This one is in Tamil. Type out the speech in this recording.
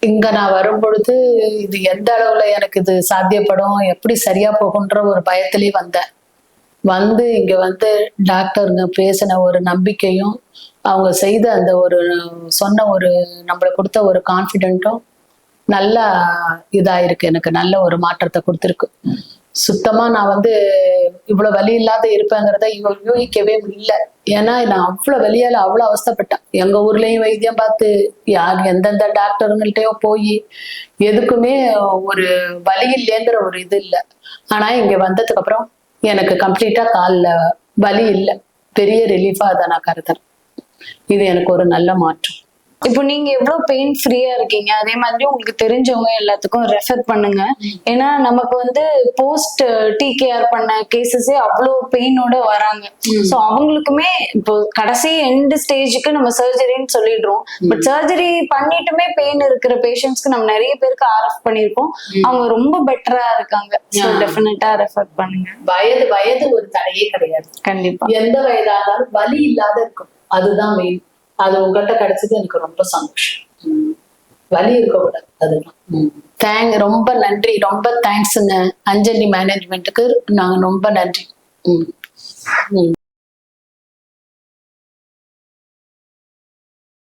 இங்க நான் வரும்பொழுது இது எந்த அளவுல எனக்கு இது சாத்தியப்படும், எப்படி சரியா போகுன்ற ஒரு பயத்திலேயே வந்தேன். வந்து இங்க வந்து டாக்டருங்க பேசின ஒரு நம்பிக்கையும், அவங்க செய்த அந்த ஒரு சொன்ன ஒரு நம்மளுக்கு கொடுத்த ஒரு கான்ஃபிடென்ட்டும் நல்லா இதாயிருக்கு. எனக்கு நல்ல ஒரு மாற்றத்தை கொடுத்துருக்கு. சுத்தமா நான் வந்து இவ்வளவு வலி இல்லாத இருப்பேங்கிறத யூகிக்கவே இல்லை. ஏன்னா நான் அவ்வளவு வெளியால அவ்வளவு அவஸ்தைப்பட்டேன். எங்க ஊர்லயும் வைத்தியம் பார்த்து யார் எந்தெந்த டாக்டருங்கள்ட்டயோ போய் எதுக்குமே ஒரு வலி இல்லைங்கிற ஒரு இது இல்லை. ஆனா இங்க வந்ததுக்கு அப்புறம் எனக்கு கம்ப்ளீட்டா கால்ல வலி இல்லை. பெரிய ரிலீஃபா அதை நான் கருதுறேன். இது எனக்கு ஒரு நல்ல மாற்றம். இப்போ நீங்க எவ்வளவு பெயின் ஃப்ரீயா இருக்கீங்க, அதே மாதிரி உங்களுக்கு தெரிஞ்சவங்க எல்லாத்துக்கும் ரெஃபர் பண்ணுங்க. ஏன்னா நமக்கு வந்து போஸ்ட் டிகேஆர் பண்ண கேசஸே அவ்வளவு பெயினோட வராங்க. சோ அவங்களுக்குமே இப்போ கடைசி எண்ட் ஸ்டேஜுக்கு நம்ம சர்ஜரின்னு சொல்லிடுறோம். பட் சர்ஜரி பண்ணிட்டுமே பெயின் இருக்கிற பேஷண்ட்ஸ்க்கு நம்ம நிறைய பேருக்கு ஆர்எஃப் பண்ணிருக்கோம். அவங்க ரொம்ப பெட்டரா இருக்காங்க. சோ டெஃபினட்டா ரெஃபர் பண்ணுங்க. வயது ஒரு தடையே கிடையாது. கண்டிப்பா எந்த வயதா இருந்தாலும் வலி இல்லாத இருக்கும். அதுதான் மெயின். அது உங்கள்கிட்ட கிடைச்சது எனக்கு ரொம்ப சந்தோஷம். வலி இருக்கக்கூடாது, அதுதான். ரொம்ப நன்றி, ரொம்ப தேங்க்ஸுங்க. அஞ்சலி மேனேஜ்மெண்ட்டுக்கு நாங்க ரொம்ப நன்றி.